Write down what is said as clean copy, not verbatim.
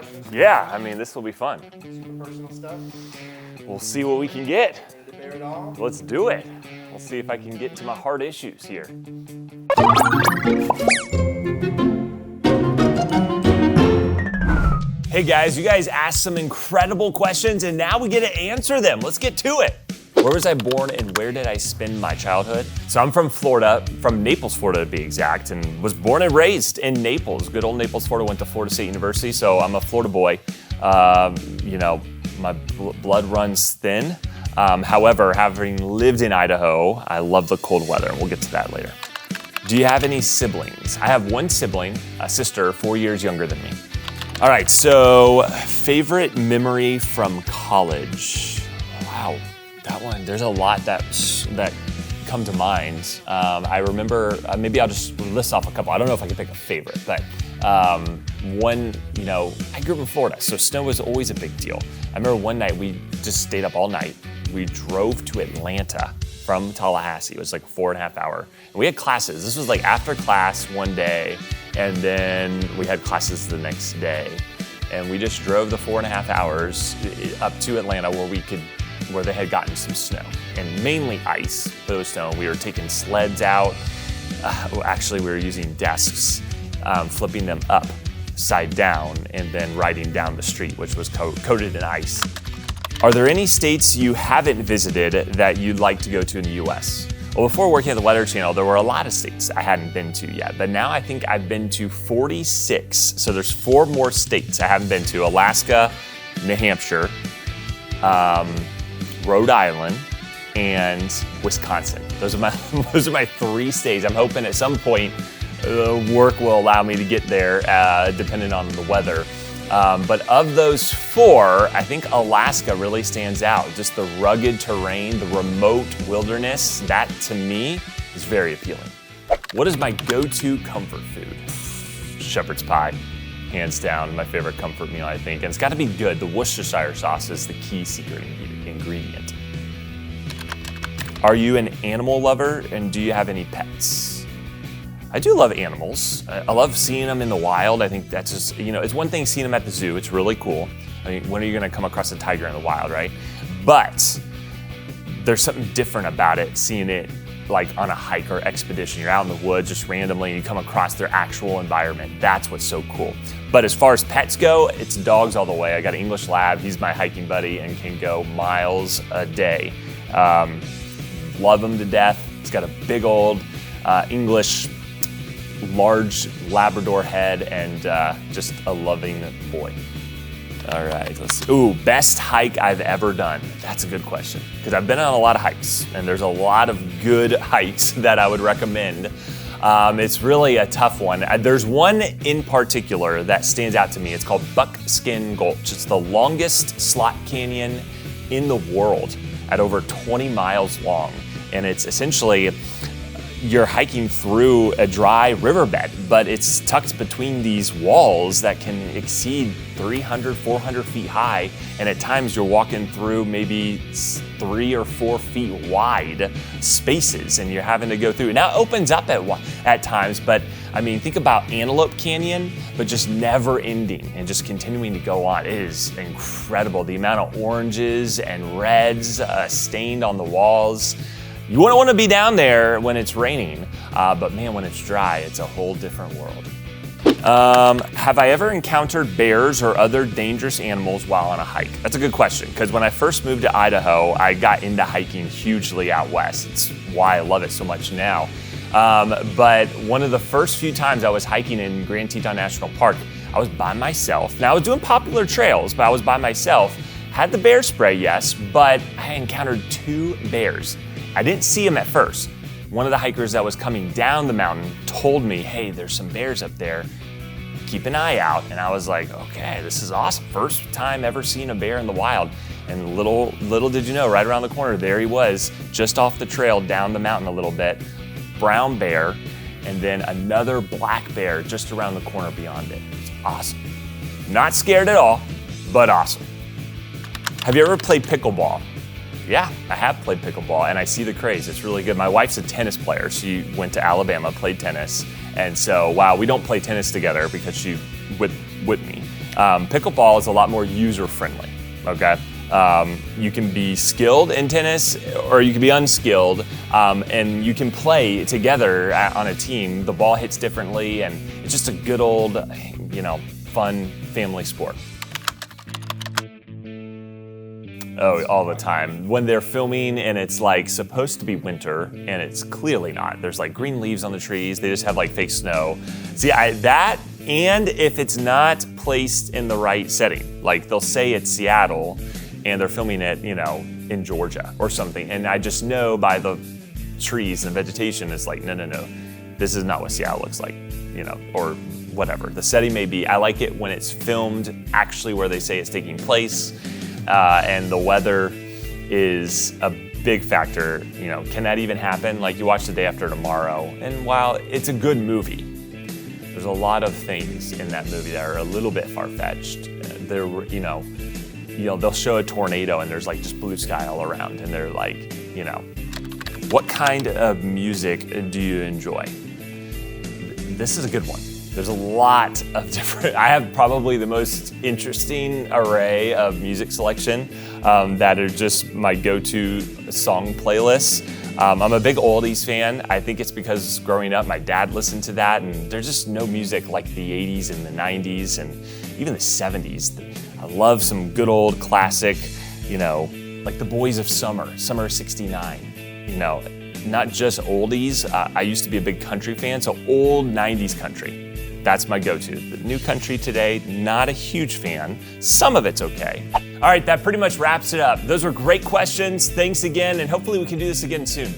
questions? Yeah, I mean, this will be fun. Super personal stuff? We'll see what we can get. Ready to bear it all? Let's do it. We'll see if I can get to my hard issues here. Hey guys, you guys asked some incredible questions and now we get to answer them. Let's get to it. Where was I born and where did I spend my childhood? So I'm from Florida, from Naples, Florida to be exact, and was born and raised in Naples. Good old Naples, Florida, went to Florida State University, so I'm a Florida boy. You know, my blood runs thin. However, having lived in Idaho, I love the cold weather, and we'll get to that later. Do you have any siblings? I have one sibling, a sister, 4 years younger than me. All right, so favorite memory from college. Wow, that one, there's a lot that come to mind. I remember, maybe I'll just list off a couple. I don't know if I can pick a favorite, but one, you know, I grew up in Florida, so snow was always a big deal. I remember one night we just stayed up all night. We drove to Atlanta from Tallahassee. It was like a 4.5 hour. And we had classes. This was like after class one day, and then we had classes the next day. And we just drove the 4.5 hours up to Atlanta where they had gotten some snow, and mainly ice, but it was snow. We were taking sleds out. Actually, we were using desks, flipping them upside down, and then riding down the street, which was coated in ice. Are there any states you haven't visited that you'd like to go to in the US? Well, before working at the Weather Channel, there were a lot of states I hadn't been to yet, but now I think I've been to 46. So there's 4 more states I haven't been to: Alaska, New Hampshire, Rhode Island, and Wisconsin. Those are my 3 states. I'm hoping at some point work will allow me to get there, depending on the weather. But of those 4, I think Alaska really stands out. Just the rugged terrain, the remote wilderness, that to me is very appealing. What is my go-to comfort food? Shepherd's pie, hands down, my favorite comfort meal, I think. And it's gotta be good. The Worcestershire sauce is the key secret ingredient. Are you an animal lover, and do you have any pets? I do love animals. I love seeing them in the wild. I think that's just, you know, it's one thing seeing them at the zoo. It's really cool. I mean, when are you gonna come across a tiger in the wild, right? But there's something different about it, seeing it like on a hike or expedition. You're out in the woods just randomly and you come across their actual environment. That's what's so cool. But as far as pets go, it's dogs all the way. I got an English Lab. He's my hiking buddy and can go miles a day. Love him to death. He's got a big old English large Labrador head and just a loving boy. All right, best hike I've ever done. That's a good question, because I've been on a lot of hikes, and there's a lot of good hikes that I would recommend. It's really a tough one. There's one in particular that stands out to me. It's called Buckskin Gulch. It's the longest slot canyon in the world at over 20 miles long, and it's essentially you're hiking through a dry riverbed, but it's tucked between these walls that can exceed 300, 400 feet high. And at times you're walking through maybe 3 or 4 feet wide spaces and you're having to go through. Now it opens up at times, but I mean, think about Antelope Canyon, but just never ending and just continuing to go on. It is incredible. The amount of oranges and reds stained on the walls. You wouldn't want to be down there when it's raining, but man, when it's dry, it's a whole different world. Have I ever encountered bears or other dangerous animals while on a hike? That's a good question, because when I first moved to Idaho, I got into hiking hugely out west. It's why I love it so much now. But one of the first few times I was hiking in Grand Teton National Park, I was by myself. Now I was doing popular trails, but I was by myself. Had the bear spray, yes, but I encountered 2 bears. I didn't see him at first. One of the hikers that was coming down the mountain told me, hey, there's some bears up there. Keep an eye out. And I was like, okay, this is awesome. First time ever seeing a bear in the wild. And little did you know, right around the corner, there he was, just off the trail down the mountain a little bit. Brown bear, and then another black bear just around the corner beyond it. It's awesome. Not scared at all, but awesome. Have you ever played pickleball? Yeah, I have played pickleball and I see the craze. It's really good. My wife's a tennis player. She went to Alabama, played tennis. And so, wow, we don't play tennis together because she with me. Pickleball is a lot more user-friendly, okay? You can be skilled in tennis or you can be unskilled, and you can play together on a team. The ball hits differently, and it's just a good old, fun family sport. Oh, all the time. When they're filming and it's like supposed to be winter and it's clearly not. There's like green leaves on the trees. They just have like fake snow. See, that, and if it's not placed in the right setting, like they'll say it's Seattle and they're filming it, in Georgia or something. And I just know by the trees and vegetation, it's like, no. This is not what Seattle looks like, or whatever. The setting may be. I like it when it's filmed actually where they say it's taking place. And the weather is a big factor. Can that even happen? Like you watch The Day After Tomorrow, and while it's a good movie, there's a lot of things in that movie that are a little bit far-fetched. They'll show a tornado and there's like just blue sky all around, and they're like, what kind of music do you enjoy? This is a good one. There's a lot of different, I have probably the most interesting array of music selection that are just my go-to song playlists. I'm a big oldies fan. I think it's because growing up, my dad listened to that, and there's just no music like the 80s and the 90s and even the 70s. I love some good old classic, like the Boys of Summer, Summer of '69, not just oldies. I used to be a big country fan, so old 90s country. That's my go-to. The new country today, not a huge fan. Some of it's okay. All right, that pretty much wraps it up. Those were great questions. Thanks again, and hopefully we can do this again soon.